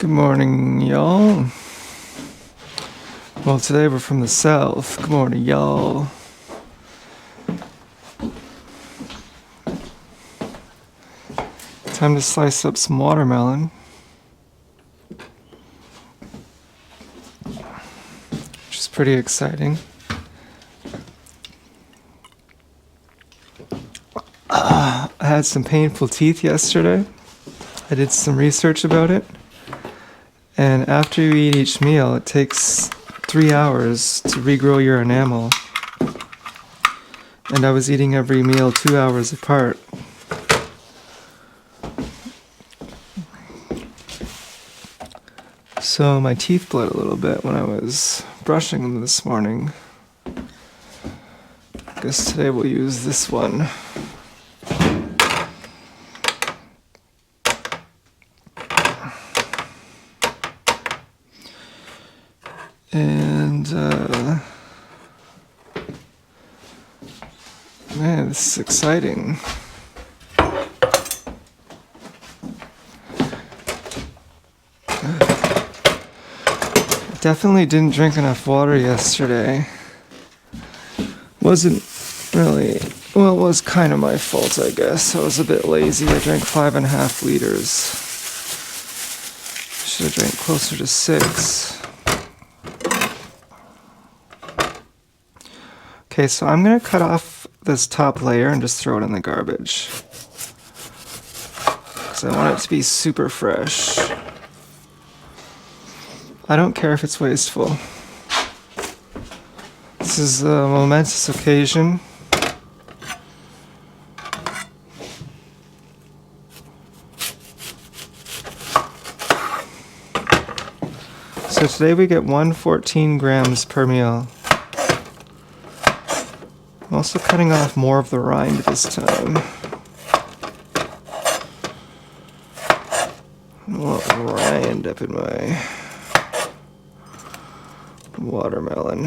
Good morning, y'all. Well, today we're from the south. Good morning, y'all. Time to slice up some watermelon. Which is pretty exciting. I had some painful teeth yesterday. I did some research about it. And after you eat each meal, it takes 3 hours to regrow your enamel. And I was eating every meal 2 hours apart. So my teeth bled a little bit when I was brushing them this morning. I guess today we'll use this one. And, man, this is exciting. Definitely didn't drink enough water yesterday. Wasn't really, well, it was kind of my fault, I guess. I was a bit lazy. I drank 5.5 liters. Should have drank closer to 6. Okay, so I'm going to cut off this top layer and just throw it in the garbage. Because I want it to be super fresh. I don't care if it's wasteful. This is a momentous occasion. So today we get 114 grams per meal. I'm also cutting off more of the rind this time. I want rind up in my watermelon.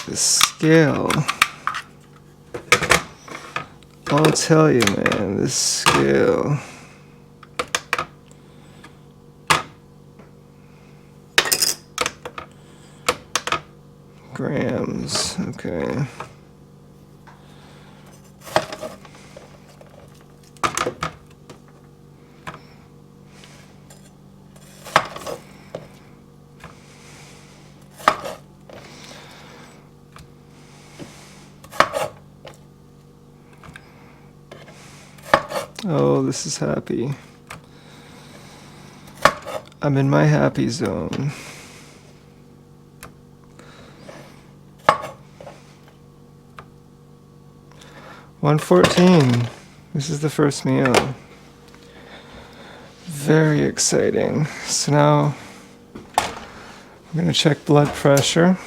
The scale. I'll tell you, man, this scale. Grams, okay. Oh, this is happy. I'm in my happy zone. $114. This is the first meal. Very exciting. So now I'm going to check blood pressure.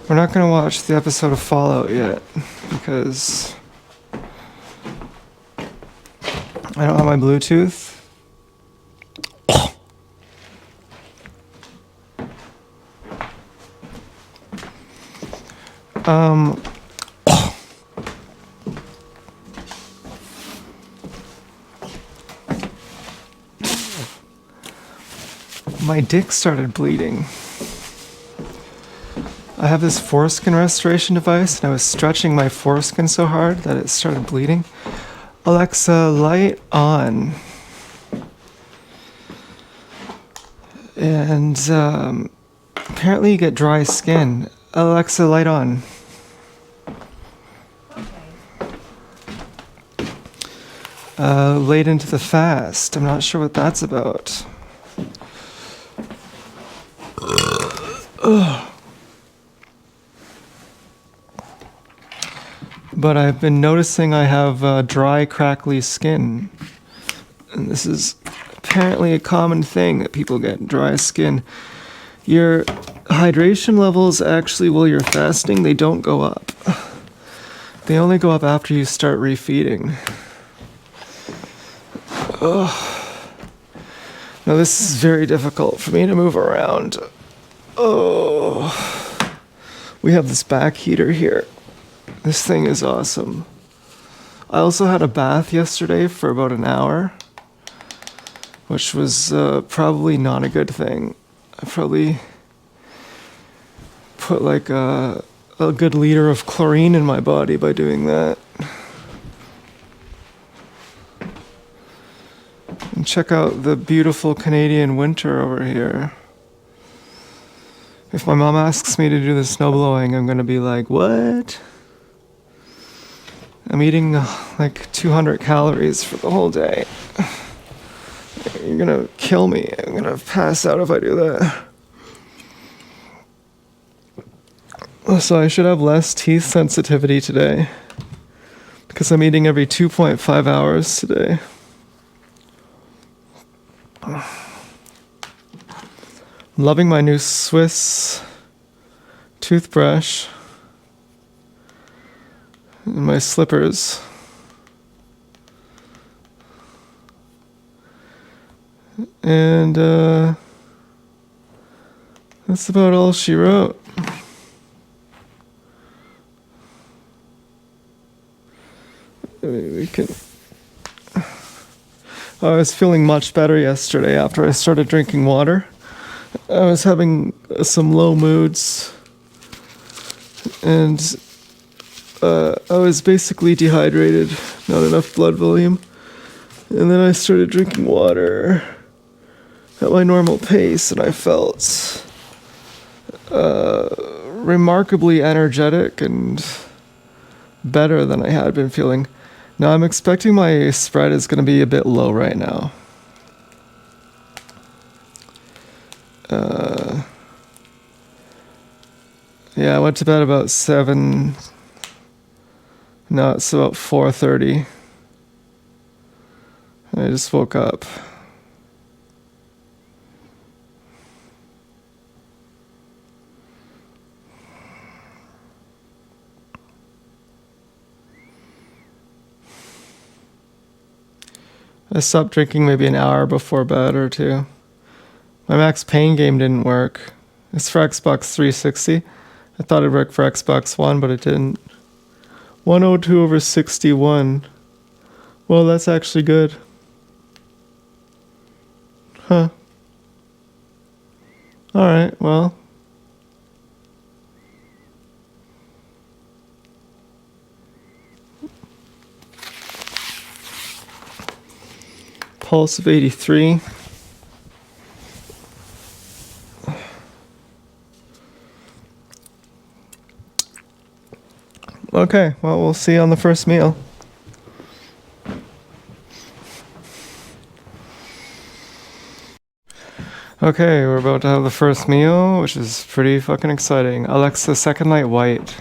We're not going to watch the episode of Fallout yet because I don't have my Bluetooth. My dick started bleeding. I have this foreskin restoration device, and I was stretching my foreskin so hard that it started bleeding. Alexa, light on. And apparently you get dry skin. Alexa, light on. Late into the fast. I'm not sure what that's about. But I've been noticing I have dry, crackly skin. And this is apparently a common thing that people get, dry skin. Your hydration levels actually, while you're fasting, they don't go up. They only go up after you start refeeding. Ugh. Now this is very difficult for me to move around. Oh. We have this back heater here. This thing is awesome. I also had a bath yesterday for about an hour, which was probably not a good thing. I probably put like a good liter of chlorine in my body by doing that. And check out the beautiful Canadian winter over here. If my mom asks me to do the snow blowing, I'm gonna be like, what? I'm eating like 200 calories for the whole day. You're gonna kill me. I'm gonna pass out if I do that. So I should have less teeth sensitivity today because I'm eating every 2.5 hours today. I'm loving my new Swiss toothbrush and my slippers. And that's about all she wrote. We can. I was feeling much better yesterday after I started drinking water. I was having some low moods, and I was basically dehydrated, not enough blood volume. And then I started drinking water at my normal pace, and I felt remarkably energetic and better than I had been feeling. Now I'm expecting my spread is going to be a bit low right now. Yeah, I went to bed about 7. No, it's about 4:30. I just woke up. I stopped drinking maybe an hour before bed or two. My Max Payne game didn't work. It's for Xbox 360. I thought it'd work for Xbox One, but it didn't. 102/61. Well, that's actually good. Huh. Alright, well. Pulse of 83. Okay, well, we'll see you on the first meal. Okay, we're about to have the first meal, which is pretty fucking exciting. Alexa, second light white.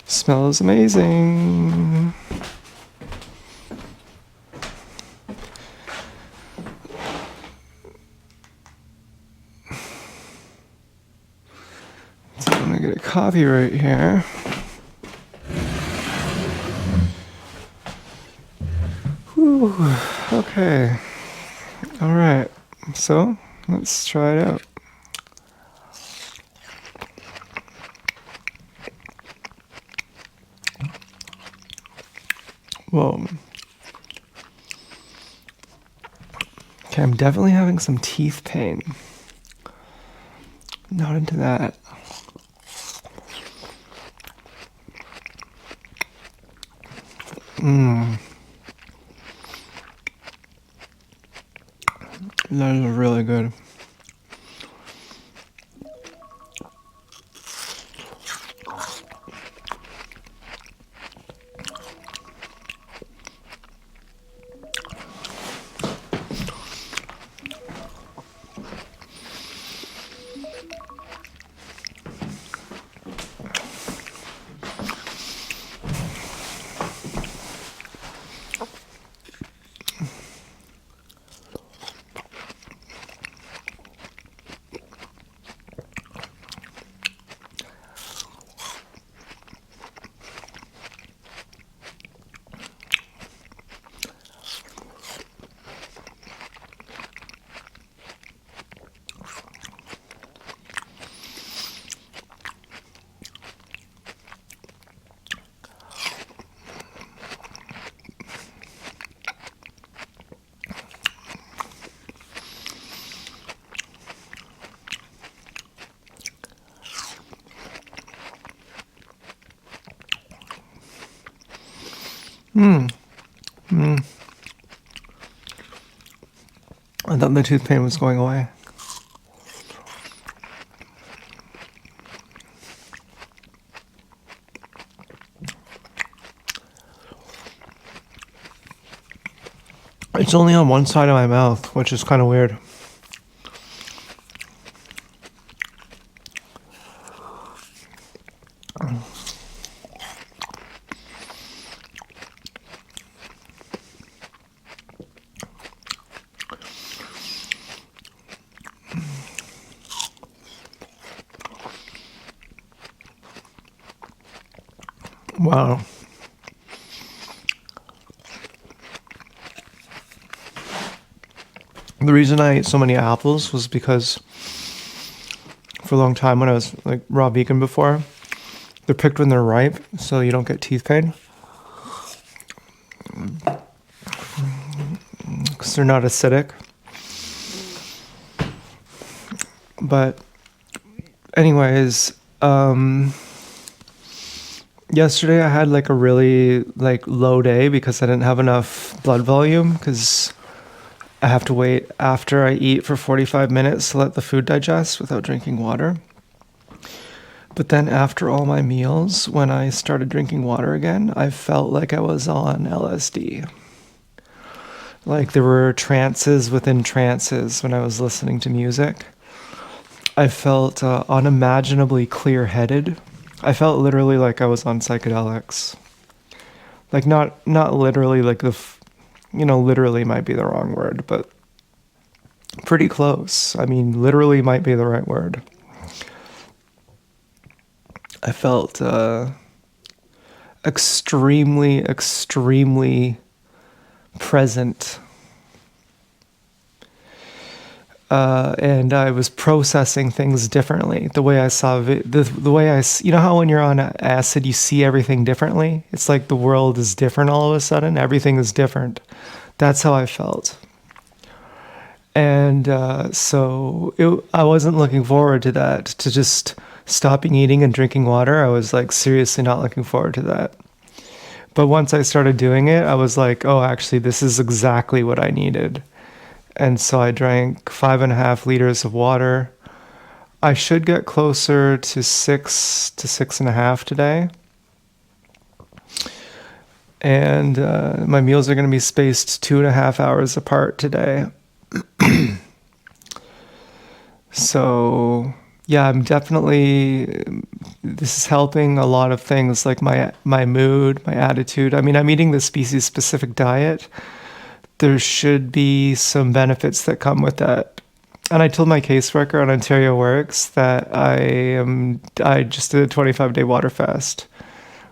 Smells amazing. So I'm gonna get a coffee right here. Whew. Okay. All right. So let's try it out. Whoa. Okay, I'm definitely having some teeth pain. Not into that. That is really good. I thought the tooth pain was going away. It's only on one side of my mouth, which is kind of weird. Wow. The reason I ate so many apples was because for a long time when I was like raw vegan before, they're picked when they're ripe, so you don't get teeth pain. Because they're not acidic. But anyways, yesterday I had like a really like low day because I didn't have enough blood volume because I have to wait after I eat for 45 minutes to let the food digest without drinking water. But then after all my meals, when I started drinking water again, I felt like I was on LSD. Like there were trances within trances when I was listening to music. I felt unimaginably clear-headed. I felt literally like I was on psychedelics. Like not literally like literally might be the wrong word, but pretty close. I mean, literally might be the right word. I felt extremely, extremely present. And I was processing things differently. The way I saw it, the way you know how when you're on acid, you see everything differently? It's like the world is different all of a sudden. Everything is different. That's how I felt. And I wasn't looking forward to that, to just stopping eating and drinking water. I was like seriously not looking forward to that. But once I started doing it, I was like, oh, actually, this is exactly what I needed. And so I drank 5.5 liters of water. I should get closer to 6 to 6.5 today. And my meals are going to be spaced 2.5 hours apart today. So yeah, this is helping a lot of things like my mood, my attitude. I mean, I'm eating the species specific diet. There should be some benefits that come with that. And I told my caseworker on Ontario Works that I just did a 25-day water fast,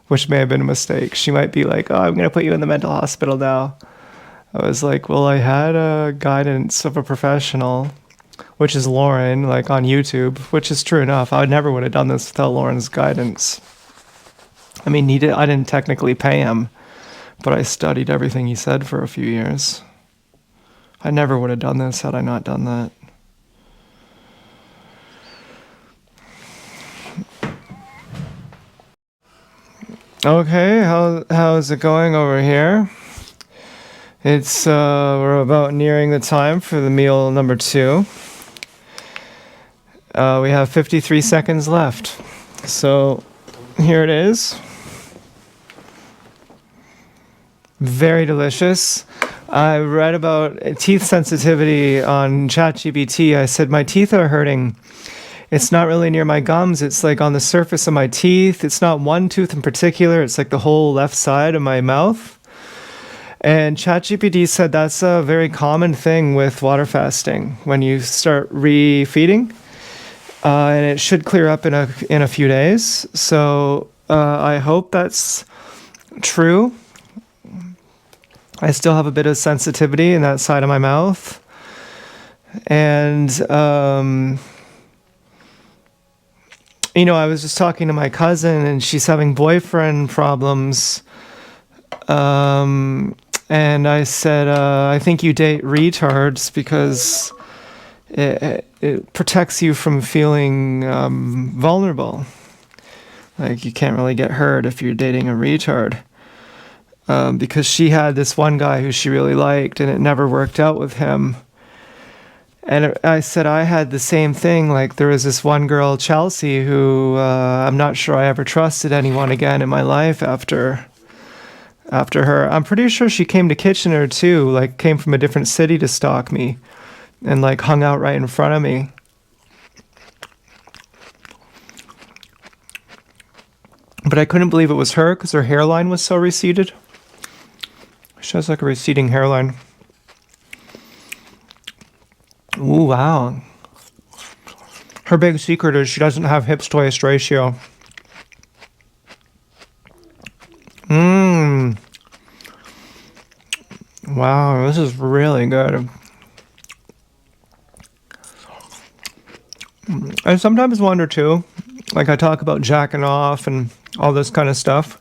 which may have been a mistake. She might be like, oh, I'm going to put you in the mental hospital now. I was like, well, I had a guidance of a professional, which is Lauren, like on YouTube, which is true enough. I never would have done this without Lauren's guidance. I mean, I didn't technically pay him, but I studied everything he said for a few years. I never would have done this had I not done that. Okay, how's it going over here? It's we're about nearing the time for the meal number 2. We have 53 seconds left. So here it is. Very delicious. I read about teeth sensitivity on ChatGPT. I said, my teeth are hurting. It's not really near my gums. It's like on the surface of my teeth. It's not one tooth in particular. It's like the whole left side of my mouth. And ChatGPT said that's a very common thing with water fasting when you start refeeding. And it should clear up in a few days. So I hope that's true. I still have a bit of sensitivity in that side of my mouth. And, I was just talking to my cousin and she's having boyfriend problems. And I said, I think you date retards because it protects you from feeling vulnerable. Like you can't really get hurt if you're dating a retard. because she had this one guy who she really liked and it never worked out with him. And I said I had the same thing. Like there was this one girl, Chelsea, who I'm not sure I ever trusted anyone again in my life after her. I'm pretty sure she came to Kitchener too, like came from a different city to stalk me and like hung out right in front of me. But I couldn't believe it was her because her hairline was so receded. She has like a receding hairline. Ooh, wow. Her big secret is she doesn't have hips to waist ratio. Mmm. Wow, this is really good. I sometimes wonder too, like I talk about jacking off and all this kind of stuff.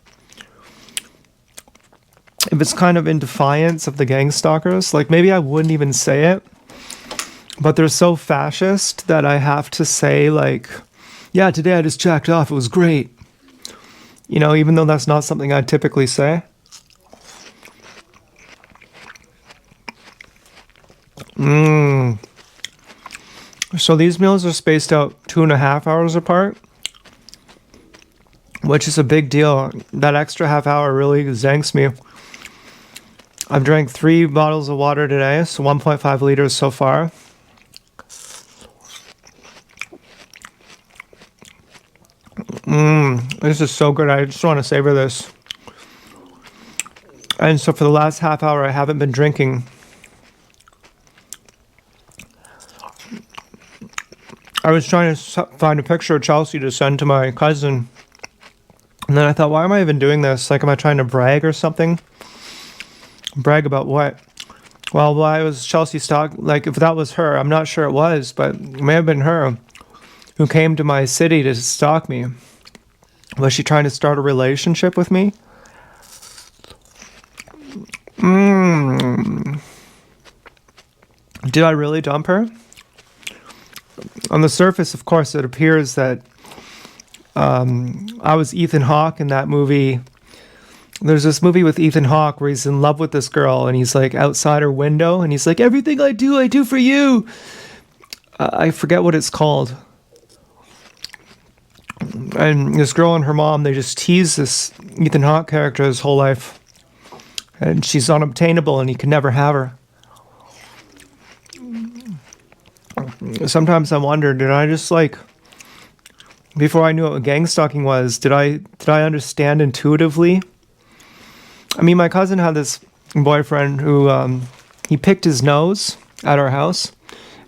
If it's kind of in defiance of the gang stalkers, like maybe I wouldn't even say it, but they're so fascist that I have to say like, yeah, today I just jacked off. It was great. You know, even though that's not something I typically say. Mmm. So these meals are spaced out 2.5 hours apart, which is a big deal. That extra half hour really zanks me. I've drank 3 bottles of water today, so 1.5 liters so far. This is so good. I just want to savor this. And so for the last half hour, I haven't been drinking. I was trying to find a picture of Chelsea to send to my cousin. And then I thought, why am I even doing this? Like, am I trying to brag or something? Brag about what? Well, why was Chelsea stalk? Like, if that was her, I'm not sure it was, but it may have been her who came to my city to stalk me. Was she trying to start a relationship with me? Did I really dump her? On the surface, of course, it appears that I was Ethan Hawke in that movie. There's this movie with Ethan Hawke where he's in love with this girl and he's like outside her window and he's like, everything I do for you. I forget what it's called. And this girl and her mom, they just tease this Ethan Hawke character his whole life. And she's unobtainable and he can never have her. Sometimes I wonder, did I just like, before I knew what gang stalking was, did I understand intuitively? I mean, my cousin had this boyfriend who, he picked his nose at our house,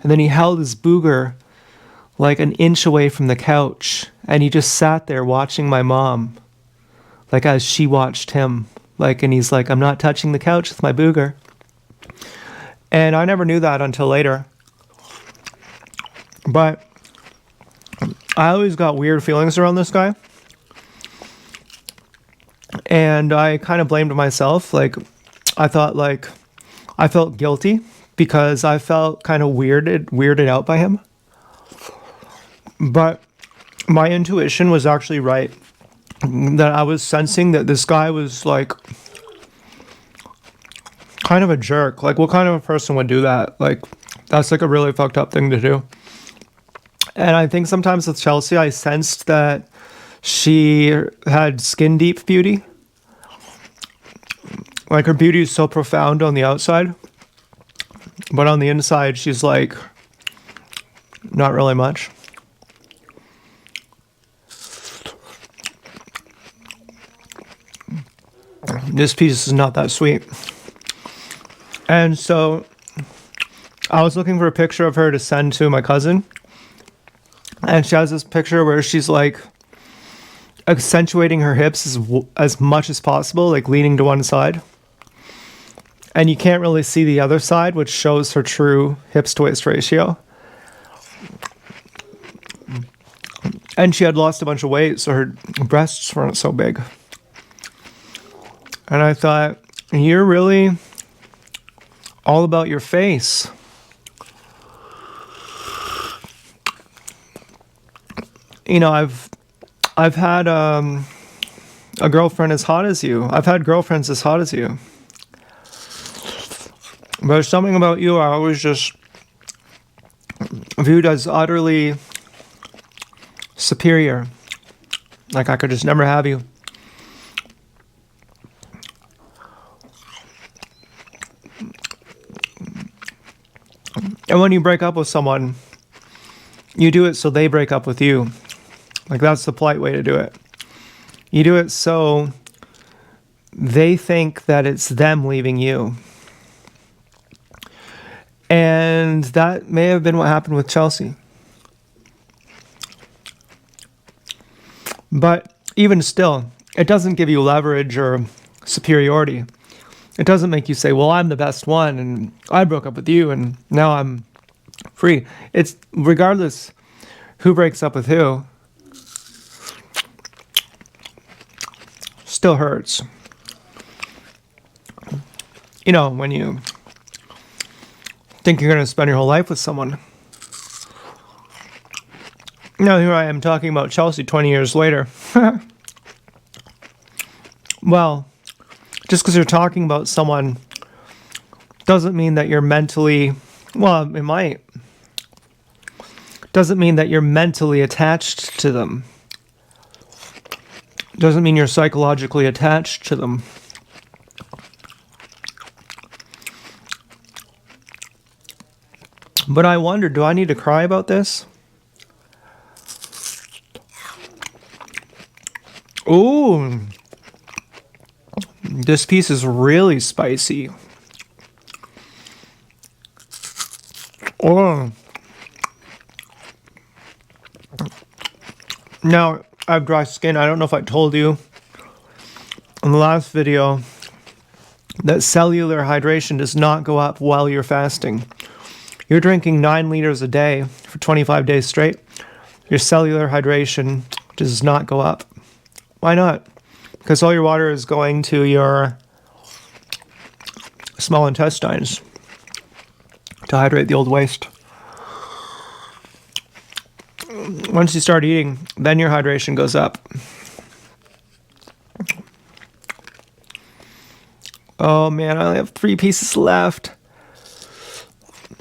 and then he held his booger like an inch away from the couch, and he just sat there watching my mom, like as she watched him, like, and he's like, I'm not touching the couch with my booger. And I never knew that until later. But I always got weird feelings around this guy. And I kind of blamed myself. Like, I thought, like, I felt guilty because I felt kind of weirded out by him. But my intuition was actually right. That I was sensing that this guy was, like, kind of a jerk. Like, what kind of a person would do that? Like, that's, like, a really fucked up thing to do. And I think sometimes with Chelsea, I sensed that she had skin deep beauty. Like her beauty is so profound on the outside, but on the inside, she's like, not really much. This piece is not that sweet. And so I was looking for a picture of her to send to my cousin. And she has this picture where she's like accentuating her hips as much as possible, like leaning to one side. And you can't really see the other side, which shows her true hips to waist ratio. And she had lost a bunch of weight, so her breasts weren't so big. And I thought, you're really all about your face. You know, I've had a girlfriend as hot as you. I've had girlfriends as hot as you. But there's something about you I always just viewed as utterly superior. Like I could just never have you. And when you break up with someone, you do it so they break up with you. Like that's the polite way to do it. You do it so they think that it's them leaving you. And that may have been what happened with Chelsea. But even still, it doesn't give you leverage or superiority. It doesn't make you say, well, I'm the best one and I broke up with you and now I'm free. It's regardless who breaks up with who, still hurts. You know, when you think you're going to spend your whole life with someone. Now here I am talking about Chelsea 20 years later. Well, just because you're talking about someone doesn't mean that you're mentally, well, it might. Doesn't mean that you're mentally attached to them. Doesn't mean you're psychologically attached to them. But I wonder, do I need to cry about this? Ooh. This piece is really spicy. Oh. Now, I have dry skin. I don't know if I told you in the last video that cellular hydration does not go up while you're fasting. You're drinking 9 liters a day for 25 days straight. Your cellular hydration does not go up. Why not? Because all your water is going to your small intestines to hydrate the old waste. Once you start eating, then your hydration goes up. Oh man, I only have 3 pieces left.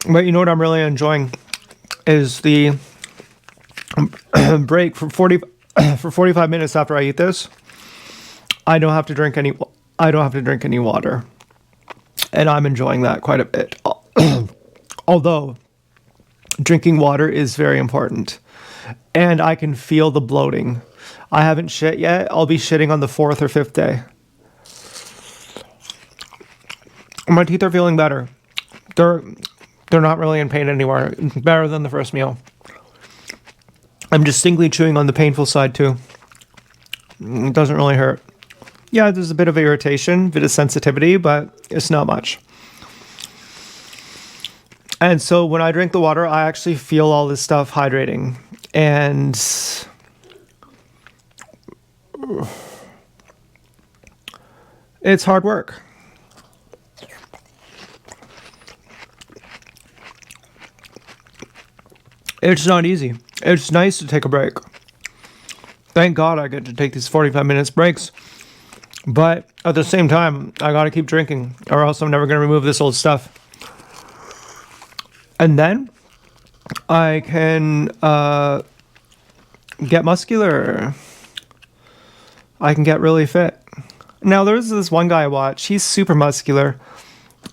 But you know what I'm really enjoying is the break for 45 minutes after I eat this. I don't have to drink any water. And I'm enjoying that quite a bit. Although drinking water is very important. And I can feel the bloating. I haven't shit yet. I'll be shitting on the 4th or 5th day. My teeth are feeling better. They're not really in pain anymore. Better than the first meal. I'm distinctly chewing on the painful side too. It doesn't really hurt. Yeah, there's a bit of irritation, a bit of sensitivity, but it's not much. And so when I drink the water, I actually feel all this stuff hydrating. And it's hard work. It's not easy. It's nice to take a break. Thank God I get to take these 45 minutes breaks. But at the same time, I gotta keep drinking or else I'm never gonna remove this old stuff. And then I can get muscular. I can get really fit. Now there's this one guy I watch. He's super muscular,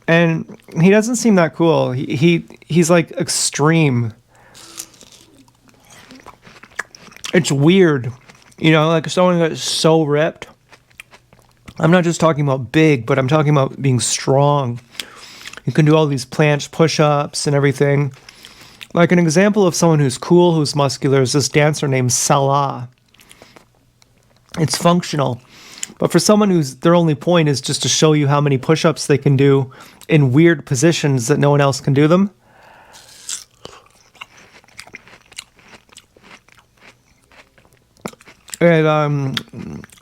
and he doesn't seem that cool. He's like extreme. It's weird, you know, like someone that's so ripped. I'm not just talking about big, but I'm talking about being strong. You can do all these planche push-ups and everything. Like an example of someone who's cool, who's muscular, is this dancer named Salah. It's functional. But for someone who's their only point is just to show you how many push-ups they can do in weird positions that no one else can do them.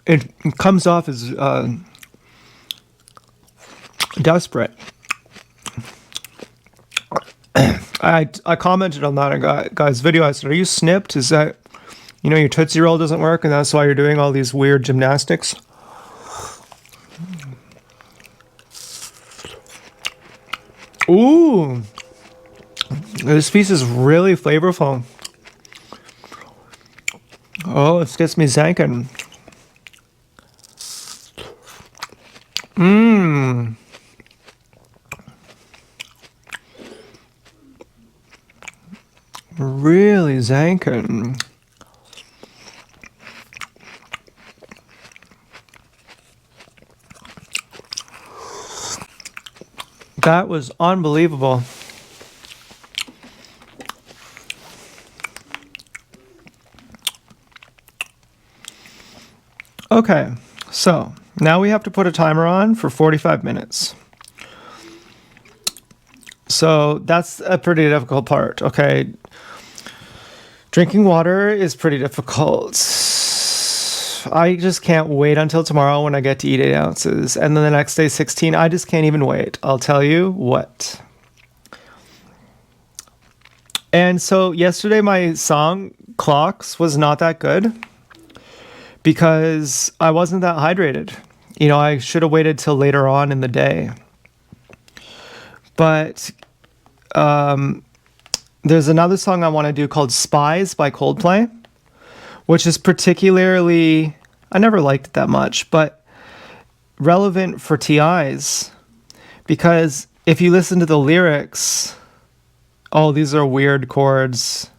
It comes off as desperate. I commented on that guy's video. I said, "Are you snipped? Is that, you know, your Tootsie Roll doesn't work and that's why you're doing all these weird gymnastics?" Ooh, this piece is really flavorful. Oh, it gets me zanking. Mmm. Really zanking. That was unbelievable. Okay, so now we have to put a timer on for 45 minutes. So that's a pretty difficult part, okay? Drinking water is pretty difficult. I just can't wait until tomorrow when I get to eat 8 ounces. And then the next day, 16. I just can't even wait. I'll tell you what. And so yesterday, my song clocks was not that good because I wasn't that hydrated. You know, I should have waited till later on in the day. But there's another song I want to do called Spies by Coldplay, which is particularly, I never liked it that much, but relevant for TIs because if you listen to the lyrics, oh, these are weird chords.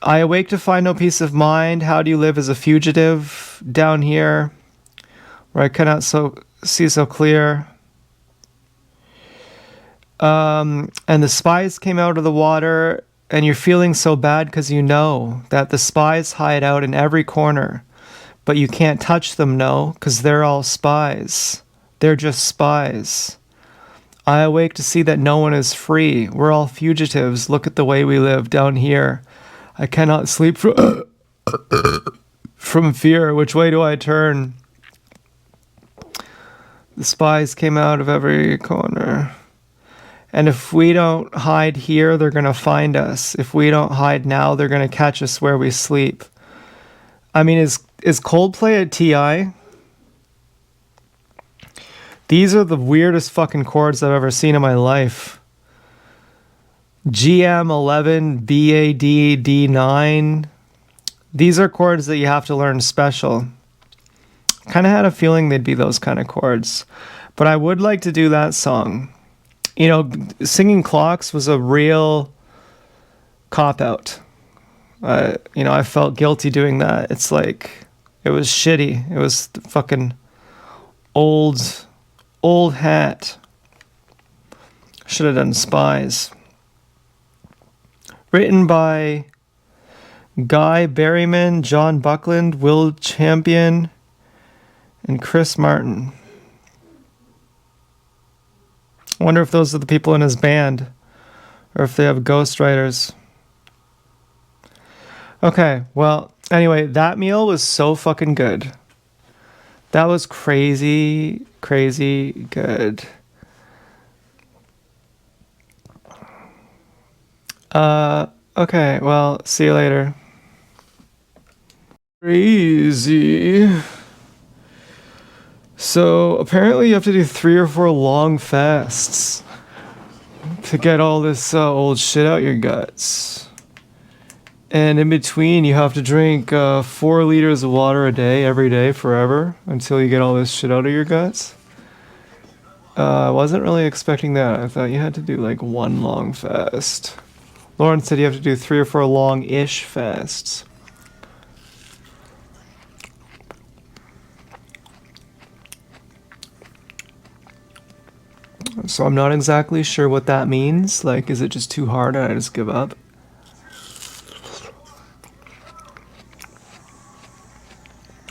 I awake to find no peace of mind. How do you live as a fugitive down here where I cannot see so clear? And the spies came out of the water, and you're feeling so bad because you know that the spies hide out in every corner, but you can't touch them, no, because they're all spies. They're just spies. I awake to see that no one is free. We're all fugitives. Look at the way we live down here. I cannot sleep from fear. Which way do I turn? The spies came out of every corner. And if we don't hide here, they're going to find us. If we don't hide now, they're going to catch us where we sleep. I mean, is Coldplay a TI? These are the weirdest fucking chords I've ever seen in my life. GM11, BAD, D9. These are chords that you have to learn special. Kind of had a feeling they'd be those kind of chords. But I would like to do that song. You know, singing clocks was a real cop-out. You know, I felt guilty doing that. It's like, it was shitty. It was the fucking old hat. Should have done Spies. Written by Guy Berryman, John Buckland, Will Champion, and Chris Martin. I wonder if those are the people in his band, or if they have ghostwriters. Okay, well, anyway, that meal was so fucking good. That was crazy, crazy good. Okay, well, see you later. Crazy. So apparently you have to do 3 or 4 long fasts to get all this old shit out your guts. And in between you have to drink 4 liters of water a day, every day, forever, until you get all this shit out of your guts. I wasn't really expecting that. I thought you had to do like 1 long fast. Lauren said you have to do 3 or 4 long-ish fasts. So I'm not exactly sure what that means. Like, is it just too hard and I just give up?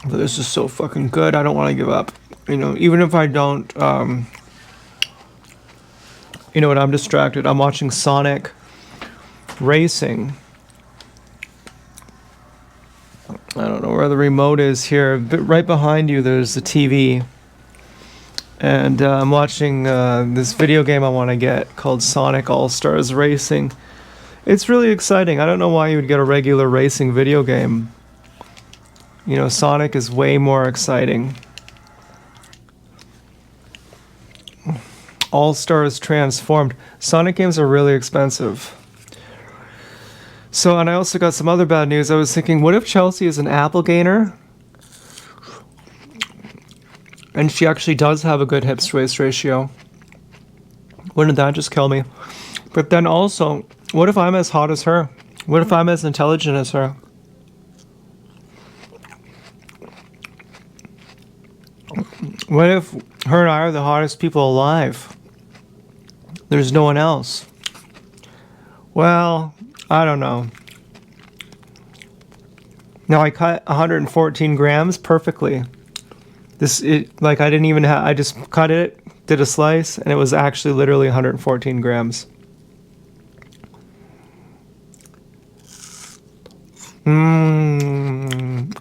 But this is so fucking good, I don't want to give up. You know, even if I don't, you know what, I'm distracted. I'm watching Sonic Racing. I don't know where the remote is here, but right behind you there's the TV. And I'm watching this video game I want to get called Sonic All-Stars Racing. It's really exciting. I don't know why you would get a regular racing video game. You know, Sonic is way more exciting. All Stars Transformed. Sonic games are really expensive. So, and I also got some other bad news. I was thinking, what if Chelsea is an apple gainer? And she actually does have a good hips to waist ratio. Wouldn't that just kill me? But then also, what if I'm as hot as her? What if I'm as intelligent as her? What if her and I are the hottest people alive? There's no one else. Well, I don't know. Now I cut 114 grams perfectly. I didn't even I just cut it, did a slice, and it was actually literally 114 grams.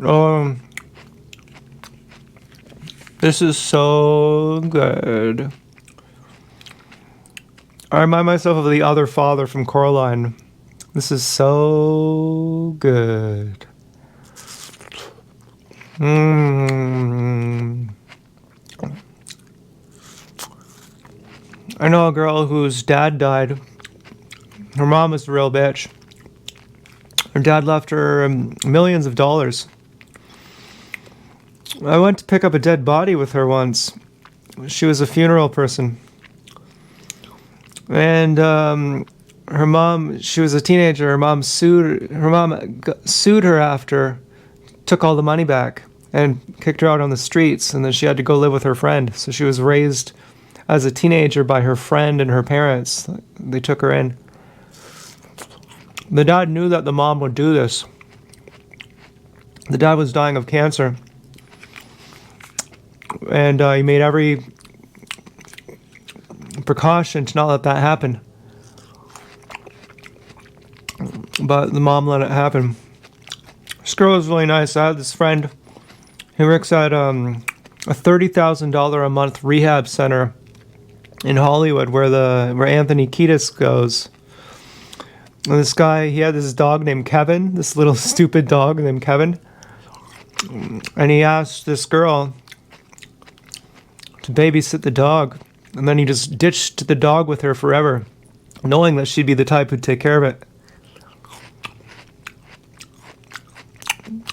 Oh, this is so good. I remind myself of the other father from Coraline. This is so good. I know a girl whose dad died. Her mom was a real bitch. Her dad left her millions of dollars. I went to pick up a dead body with her once. She was a funeral person. And her mom, she was a teenager. Her mom sued her after, took all the money back, and kicked her out on the streets. And then she had to go live with her friend. So she was raised as a teenager by her friend and her parents. They took her in. The dad knew that the mom would do this. The dad was dying of cancer. And he made every precaution to not let that happen. But the mom let it happen. This girl was really nice. I had this friend who works at a $30,000 a month rehab center in Hollywood where Anthony Kiedis goes. And this guy, he had this dog named Kevin, this little stupid dog named Kevin. And he asked this girl to babysit the dog. And then he just ditched the dog with her forever, knowing that she'd be the type who'd take care of it.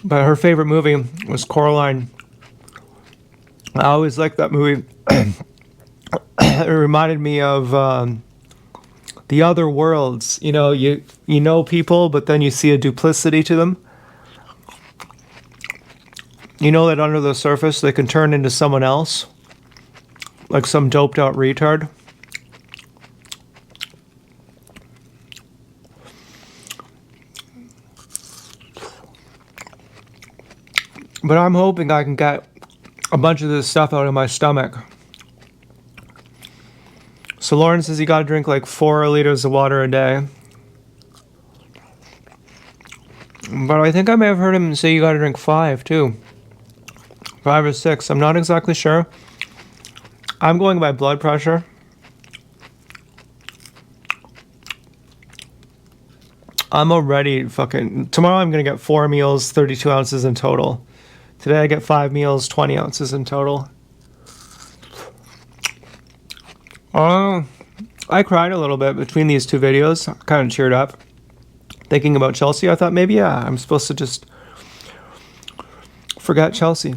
But her favorite movie was Coraline. I always liked that movie. It reminded me of The Other Worlds. You know people, but then you see a duplicity to them. You know that under the surface they can turn into someone else, like some doped out retard. But I'm hoping I can get a bunch of this stuff out of my stomach. So Lauren says you gotta drink like 4 liters of water a day. But I think I may have heard him say you gotta drink 5 too. 5 or 6, I'm not exactly sure. I'm going by blood pressure. I'm already tomorrow I'm gonna get 4 meals, 32 ounces in total. Today I get 5 meals, 20 ounces in total. I cried a little bit between these two videos. Kind of cheered up. Thinking about Chelsea, I thought maybe, yeah, I'm supposed to just forget Chelsea.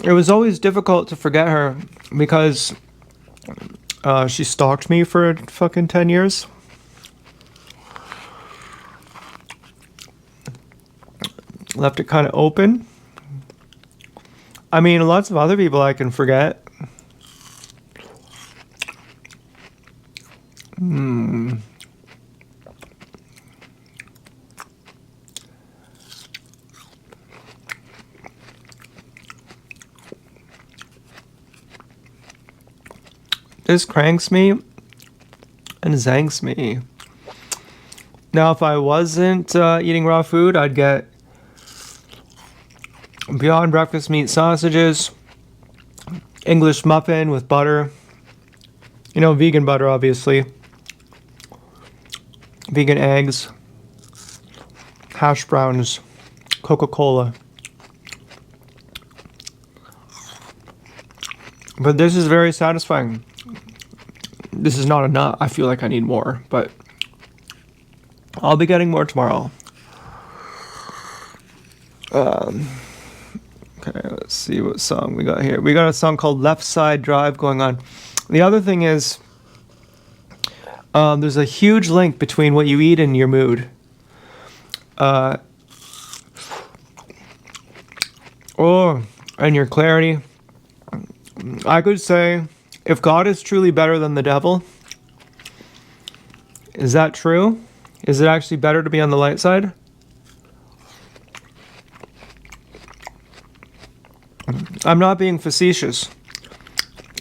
It was always difficult to forget her because she stalked me for fucking 10 years. Left it kind of open. I mean, lots of other people I can forget. This cranks me and zanks me. Now, if I wasn't eating raw food, I'd get Beyond Breakfast meat sausages, English muffin with butter, vegan butter, obviously, vegan eggs, hash browns, Coca-Cola. But this is very satisfying. This is not enough. I feel like I need more, but I'll be getting more tomorrow. Okay, let's see what song we got here. We got a song called Left Side Drive going on. The other thing is, there's a huge link between what you eat and your mood. And your clarity. I could say, if God is truly better than the devil, is that true? Is it actually better to be on the light side? I'm not being facetious.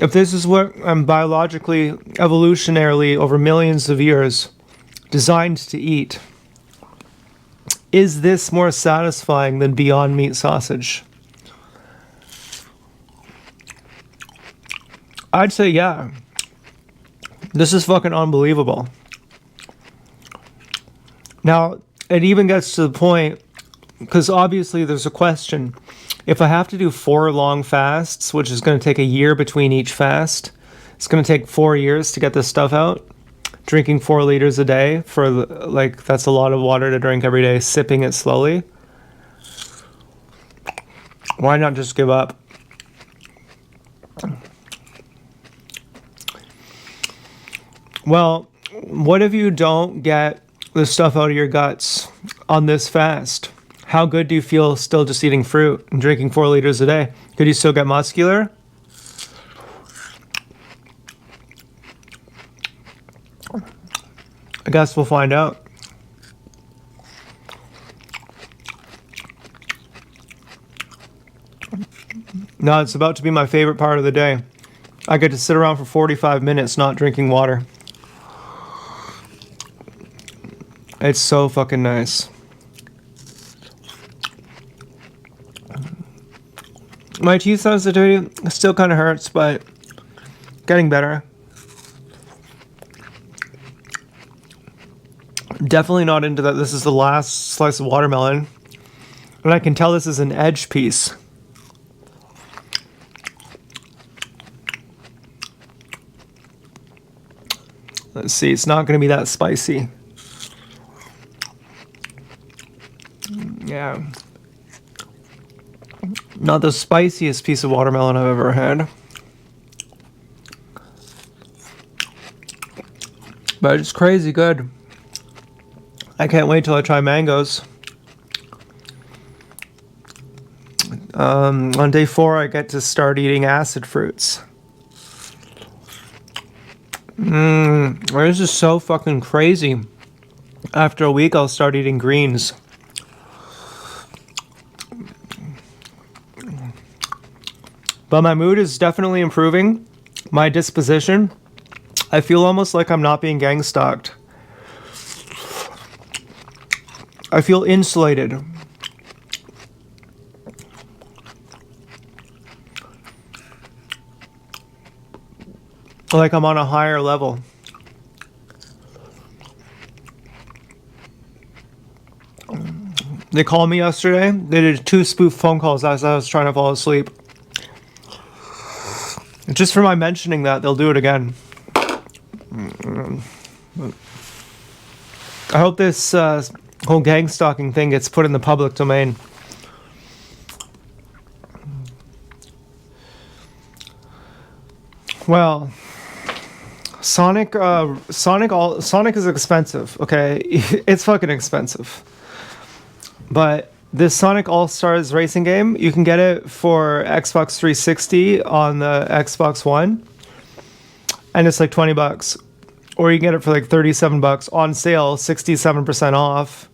If this is what I'm biologically, evolutionarily, over millions of years, designed to eat, is this more satisfying than Beyond Meat sausage? I'd say yeah. This is fucking unbelievable. Now, it even gets to the point, because obviously there's a question. If I have to do 4 long fasts, which is going to take a year between each fast, it's going to take 4 years to get this stuff out. Drinking 4 liters a day for, like, that's a lot of water to drink every day, sipping it slowly. Why not just give up? Well, what if you don't get the stuff out of your guts on this fast? How good do you feel still just eating fruit and drinking 4 liters a day? Could you still get muscular? I guess we'll find out. No, it's about to be my favorite part of the day. I get to sit around for 45 minutes not drinking water. It's so fucking nice. My teeth sensitivity still kind of hurts, but getting better. Definitely not into that. This is the last slice of watermelon. And I can tell this is an edge piece. Let's see, it's not going to be that spicy. Yeah. Not the spiciest piece of watermelon I've ever had. But it's crazy good. I can't wait till I try mangoes. On day 4, I get to start eating acid fruits. This is so fucking crazy. After a week, I'll start eating greens. But my mood is definitely improving. My disposition. I feel almost like I'm not being gang stalked. I feel insulated. Like I'm on a higher level. They called me yesterday. They did 2 spoof phone calls as I was trying to fall asleep. Just for my mentioning that, they'll do it again. I hope this whole gang stalking thing gets put in the public domain. Sonic is expensive, okay? It's fucking expensive. But this Sonic All-Stars racing game, you can get it for Xbox 360 on the Xbox One. And it's like $20. Or you can get it for like $37 on sale, 67% off.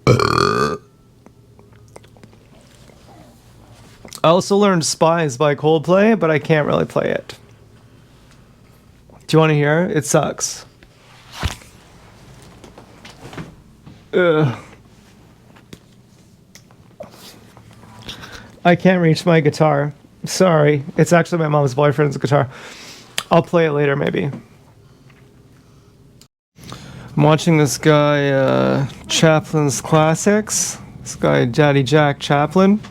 I also learned Spies by Coldplay, but I can't really play it. Do you want to hear? It sucks. Ugh. I can't reach my guitar. Sorry. It's actually my mom's boyfriend's guitar. I'll play it later, maybe. I'm watching this guy, Chaplin's Classics. This guy, Daddy Jack Chaplin.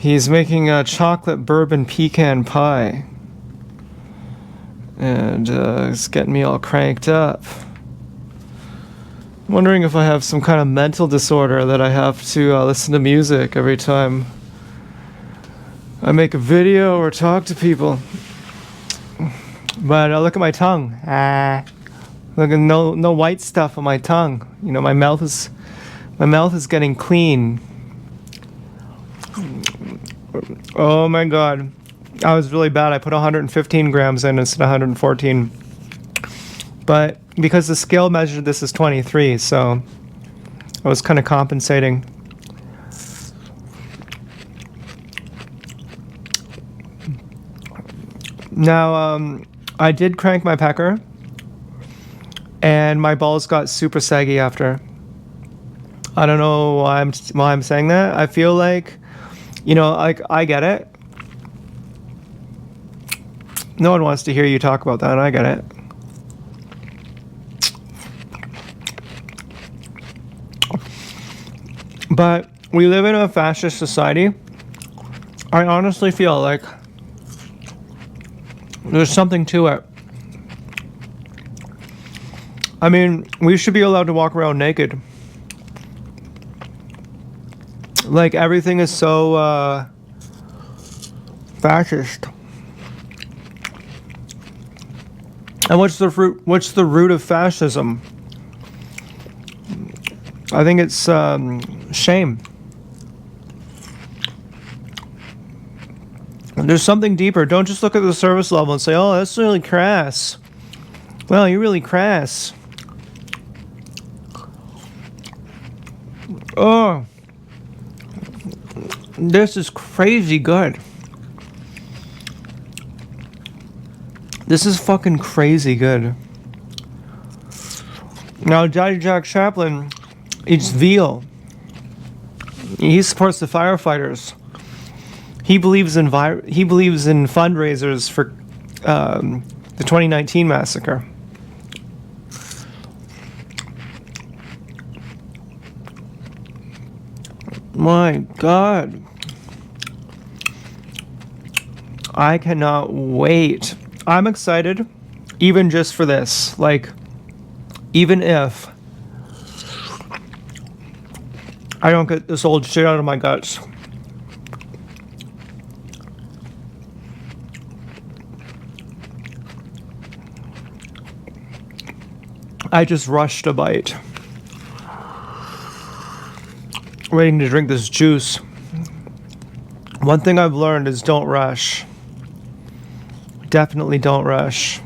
He's making a chocolate bourbon pecan pie. And it's getting me all cranked up. Wondering if I have some kind of mental disorder that I have to listen to music every time I make a video or talk to people. But look at my tongue. Look at no white stuff on my tongue. You know, my mouth is getting clean. Oh my god. I was really bad. I put 115 grams in instead of 114. But because the scale measured this as 23, so I was kind of compensating. Now, I did crank my pecker, and my balls got super saggy after. I don't know why I'm saying that. I feel like, you know, like I get it. No one wants to hear you talk about that. I get it. But we live in a fascist society. I honestly feel like there's something to it. I mean, we should be allowed to walk around naked. Like, everything is so fascist. And what's the root of fascism? I think it's shame. And there's something deeper. Don't just look at the surface level and say, oh, that's really crass. Well, you're really crass. Oh, this is crazy good. This is fucking crazy good. Now, Daddy Jack Chaplin eats veal. He supports the firefighters. He believes in fundraisers for the 2019 massacre. My God. I cannot wait. I'm excited, even just for this. Like, even if I don't get this old shit out of my guts. I just rushed a bite. Waiting to drink this juice. One thing I've learned is don't rush. Definitely don't rush.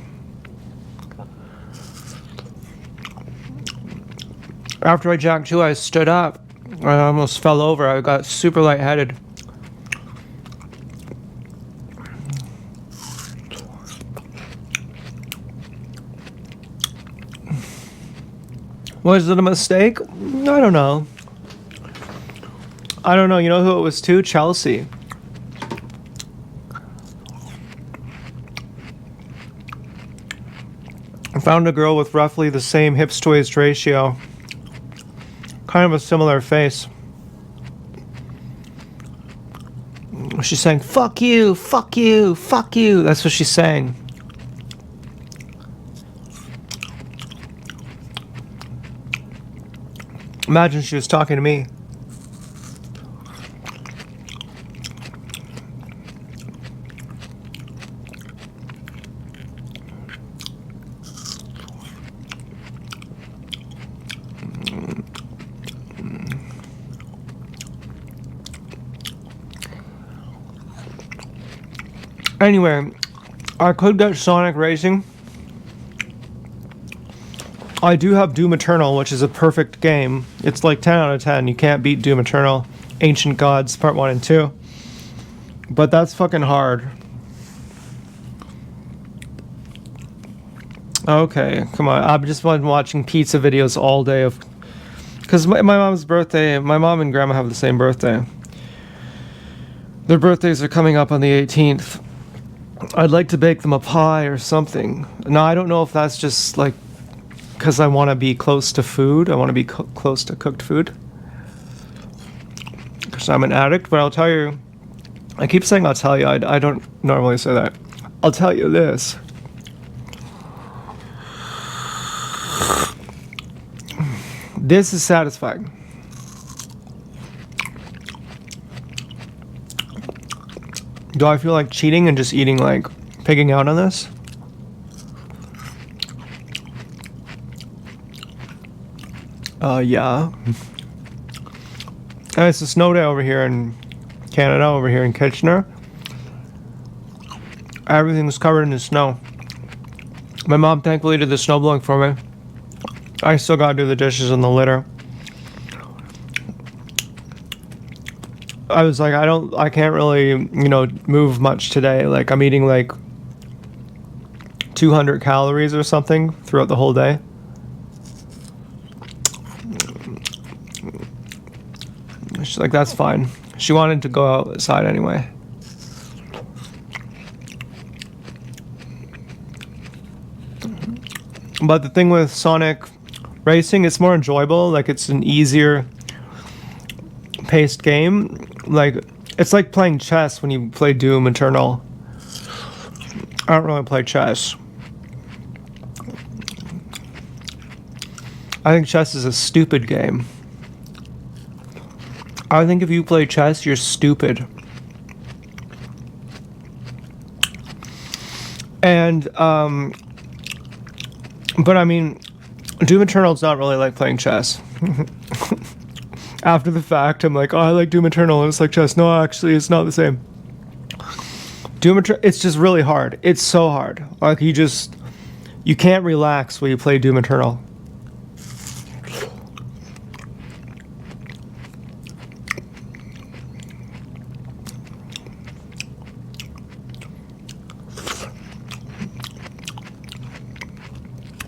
After I jacked 2, I stood up. I almost fell over. I got super lightheaded. Was it a mistake? I don't know. You know who it was to? Chelsea. I found a girl with roughly the same hips to waist ratio. Kind of a similar face. She's saying, fuck you, fuck you, fuck you. That's what she's saying. Imagine she was talking to me. Anyway, I could get Sonic Racing. I do have Doom Eternal, which is a perfect game. It's like 10 out of 10. You can't beat Doom Eternal. Ancient Gods, Part 1 and 2. But that's fucking hard. Okay, come on. I've just been watching pizza videos all day because my mom's birthday, my mom and grandma have the same birthday. Their birthdays are coming up on the 18th. I'd like to bake them a pie or something. Now, I don't know if that's just like because I want to be close to food. I want to be close to cooked food. Because I'm an addict, but I'll tell you, I keep saying I'll tell you. I don't normally say that. I'll tell you this. This is satisfying. Do I feel like cheating and just eating, like, pigging out on this? Yeah. And it's a snow day over here in Canada, over here in Kitchener. Everything's covered in snow. My mom thankfully did the snow blowing for me. I still gotta do the dishes and the litter. I was like, I can't really, move much today. Like, I'm eating like 200 calories or something throughout the whole day. She's like, that's fine. She wanted to go outside anyway. But the thing with Sonic Racing, it's more enjoyable. Like, it's an easier paced game. Like, it's like playing chess when you play Doom Eternal. I don't really play chess. I think chess is a stupid game. I think if you play chess, you're stupid. And, but I mean, Doom Eternal's not really like playing chess. After the fact, I'm like, oh, I like Doom Eternal, and it's like chess. No, actually, it's not the same. Doom Eternal, it's just really hard. It's so hard. Like, you can't relax when you play Doom Eternal.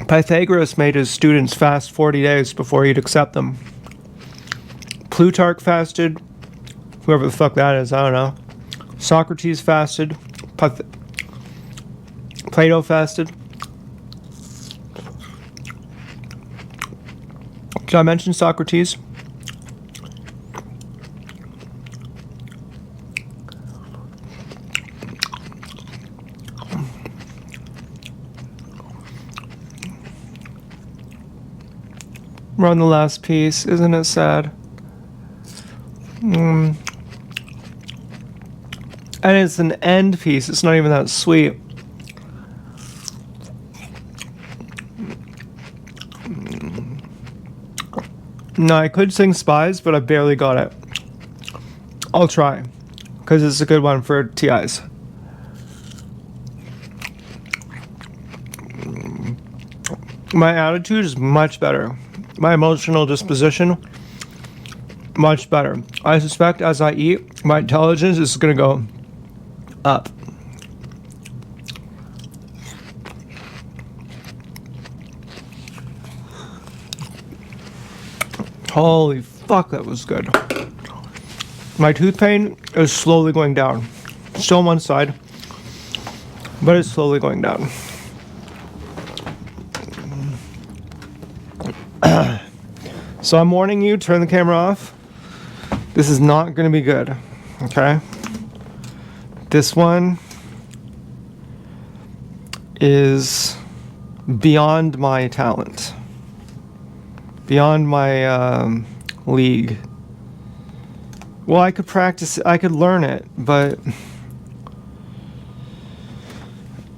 Pythagoras made his students fast 40 days before he'd accept them. Plutarch fasted. Whoever the fuck that is, I don't know. Socrates fasted. Plato fasted. Did I mention Socrates? We're on the last piece. Isn't it sad? And it's an end piece. It's not even that sweet. No, I could sing Spies, but I barely got it. I'll try, because it's a good one for TIs. My attitude is much better. My emotional disposition, much better. I suspect as I eat, my intelligence is going to go up. Holy fuck, that was good. My tooth pain is slowly going down. Still on one side, but it's slowly going down. So I'm warning you, turn the camera off. This is not going to be good, okay? This one is beyond my talent. Beyond my league. Well, I could practice, I could learn it, but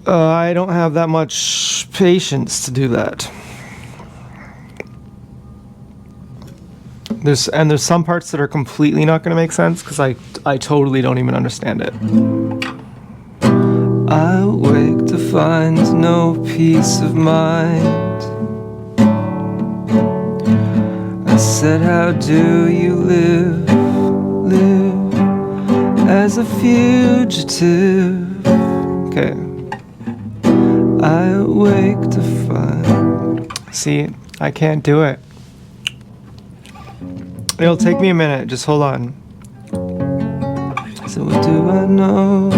I don't have that much patience to do that. There's some parts that are completely not going to make sense because I totally don't even understand it. I wake to find no peace of mind. I said, how do you live as a fugitive? Okay. I wake to find. See, I can't do it. It'll take me a minute, just hold on. So what do I know?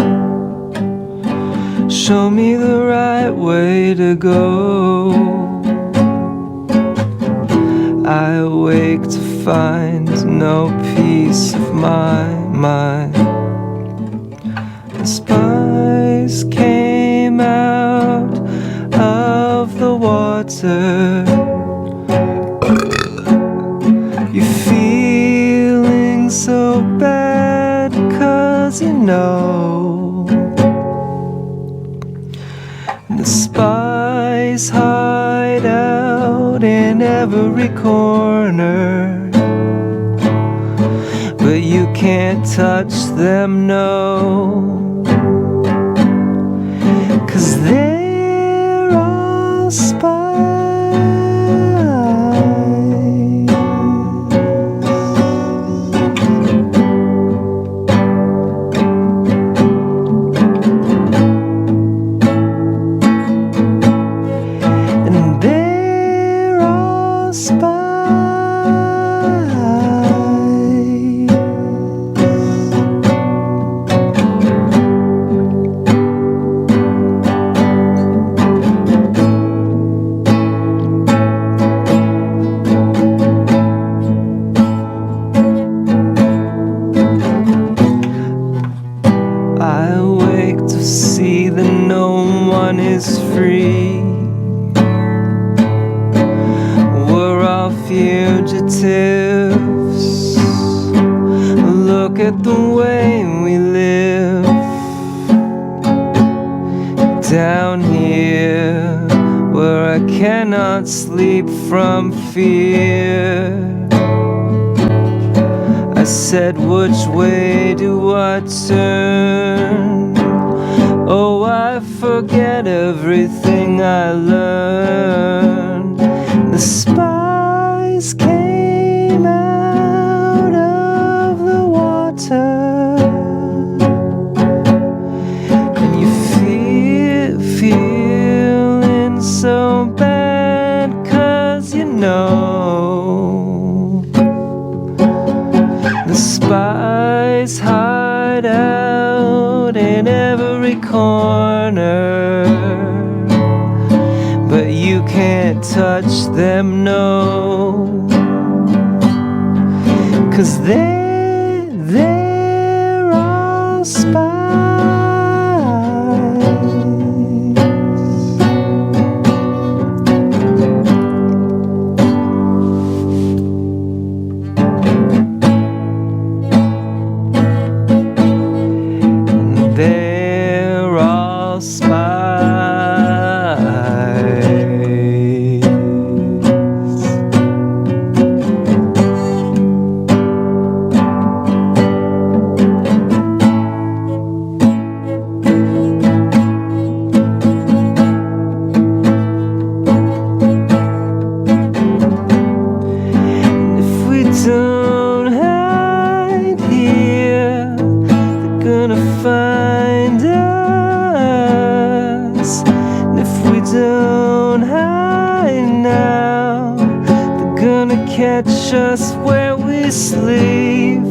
Show me the right way to go. I awake to find no peace of my mind. The spies came out of the water. You're feeling so bad 'cause you know the spies hide out in every corner, but you can't touch them, no, 'cause they're all spies. And they're all spies. I wake to see that no one is free. We're all fugitives. Look at the way we live down here, where I cannot sleep from fear. I said, which way do I turn? Oh, I forget everything I learned. The spies came out of the water, and you feeling so bad 'cause you know the spies hide out in every corner, but you can't touch them, no, 'cause they're all spies. They're all spies. And if we don't hide here, they're gonna find us. And if we don't hide now, they're gonna catch us where we sleep.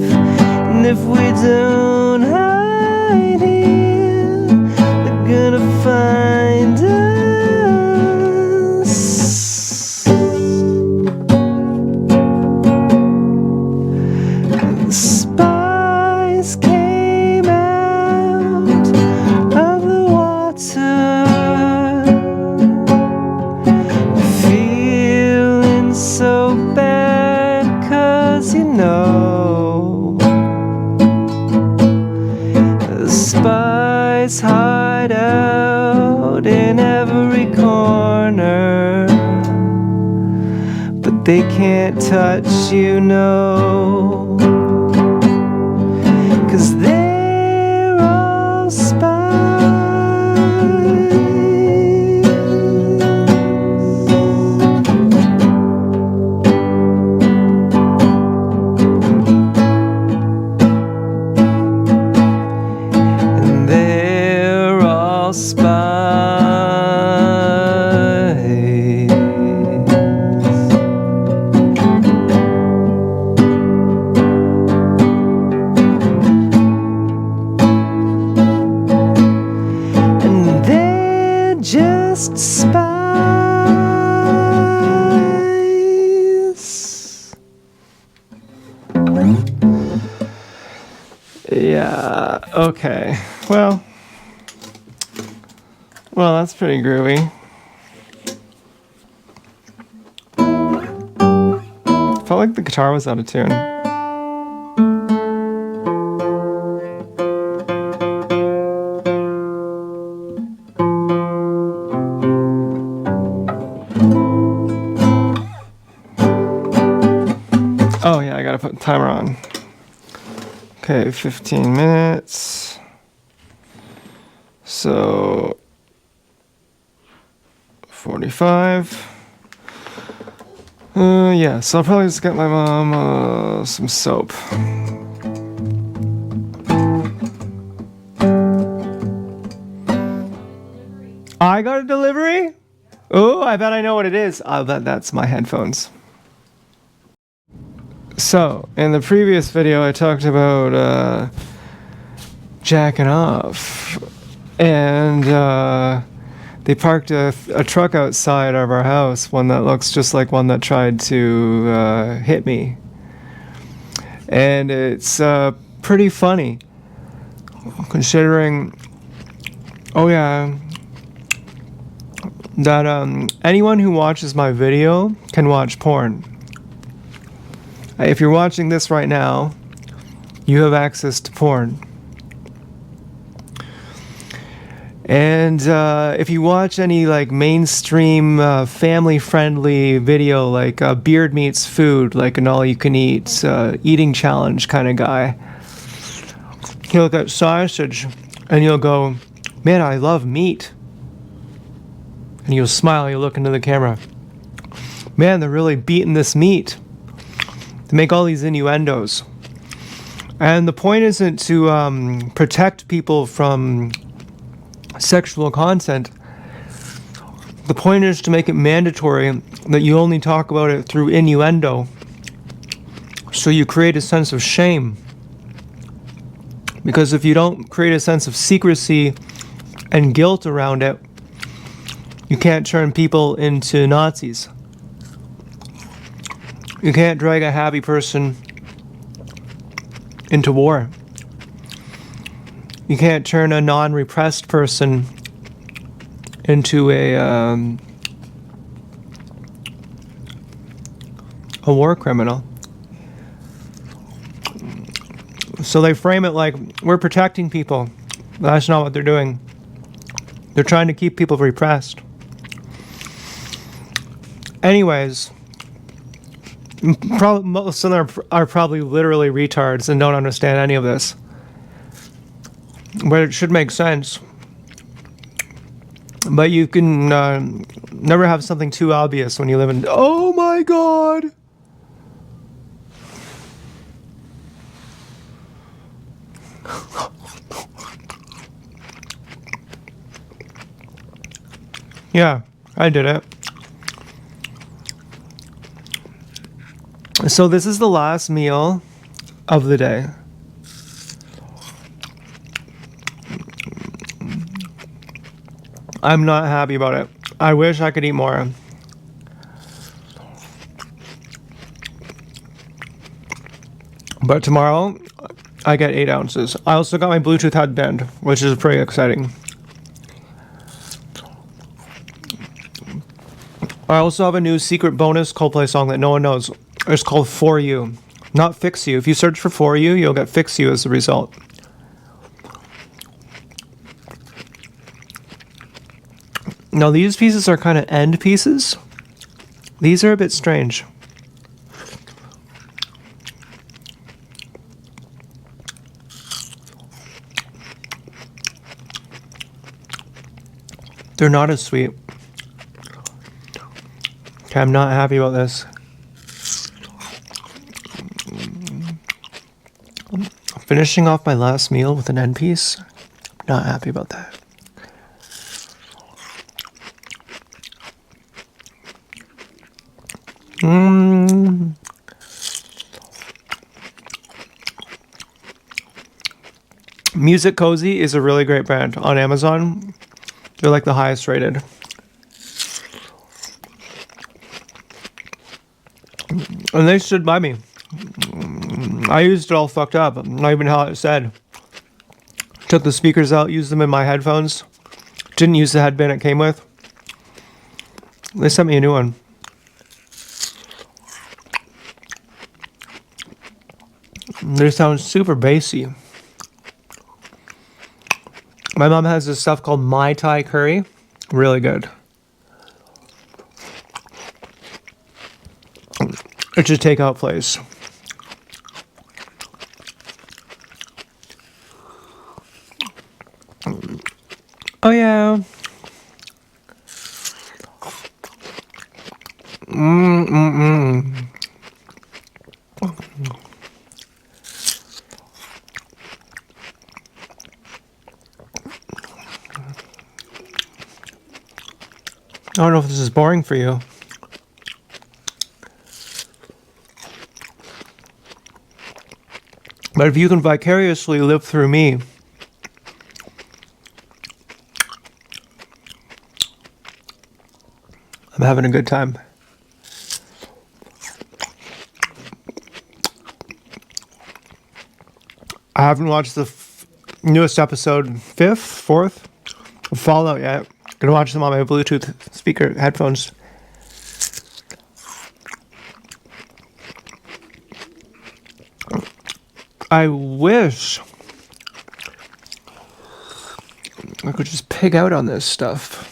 And if we don't hide here, they're gonna find us. The spies came out of the water, feeling so bad 'cause you know the spies hide out in every corner, but they can't touch you, no, 'cause they're all spies. And they're all spies. And they're just spies. Yeah, okay. Well, that's pretty groovy. Felt like the guitar was out of tune. Oh yeah, I gotta put the timer on. Okay, 15 minutes. So 45. Yeah, so I'll probably just get my mom some soap. I got a delivery? Oh, I bet I know what it is. I'll bet that's my headphones. So, in the previous video, I talked about jacking off. And they parked a truck outside of our house, one that looks just like one that tried to hit me. And it's pretty funny, considering, oh yeah, that anyone who watches my video can watch porn. If you're watching this right now, you have access to porn. And if you watch any like mainstream family-friendly video, like Beard Meats Food, like an all-you-can-eat eating challenge kind of guy, you'll look at sausage and you'll go, man, I love meat. And you'll smile, you'll look into the camera. Man, they're really beating this meat. They make all these innuendos. And the point isn't to protect people from sexual content. The point is to make it mandatory that you only talk about it through innuendo, so you create a sense of shame. Because if you don't create a sense of secrecy and guilt around it, you can't turn people into Nazis. You can't drag a happy person into war. You can't turn a non-repressed person into a war criminal. So they frame it like, we're protecting people. That's not what they're doing. They're trying to keep people repressed. Anyways, most of them are probably literally retards and don't understand any of this. But it should make sense. But you can never have something too obvious when you live in... Oh my god! Yeah, I did it. So this is the last meal of the day. I'm not happy about it. I wish I could eat more. But tomorrow, I get 8 ounces. I also got my Bluetooth headband, which is pretty exciting. I also have a new secret bonus Coldplay song that no one knows. It's called For You, not Fix You. If you search for You, you'll get Fix You as the result. Now these pieces are kind of end pieces. These are a bit strange. They're not as sweet. Okay, I'm not happy about this. Finishing off my last meal with an end piece. Not happy about that. Music Cozy is a really great brand on Amazon. They're like the highest rated. And they stood by me. I used it all fucked up, not even how it said. Took the speakers out, used them in my headphones. Didn't use the headband it came with. They sent me a new one. They sound super bassy. My mom has this stuff called Mai Tai curry. Really good. It's a takeout place. Oh yeah. I don't know if this is boring for you. But if you can vicariously live through me, I'm having a good time. I haven't watched the newest episode, 4th, of Fallout yet. Gonna watch them on my Bluetooth speaker headphones. I wish I could just pig out on this stuff.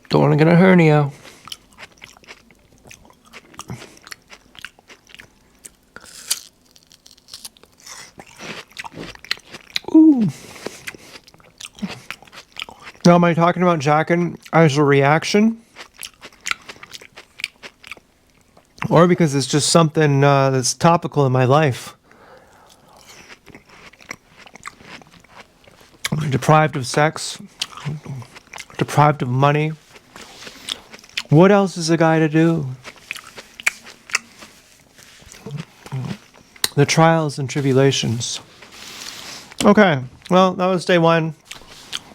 Don't want to get a hernia. Ooh. Now, am I talking about jacking as a reaction? Or because it's just something that's topical in my life? I'm deprived of sex, deprived of money. What else is a guy to do? The trials and tribulations. Okay, well, that was day 1.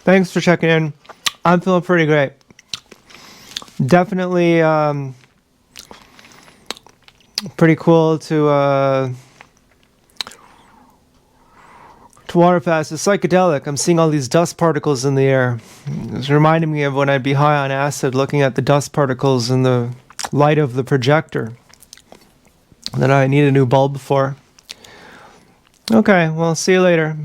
Thanks for checking in. I'm feeling pretty great. Definitely pretty cool to water fast. It's psychedelic. I'm seeing all these dust particles in the air. It's reminding me of when I'd be high on acid looking at the dust particles in the light of the projector that I need a new bulb for. Okay, well, see you later.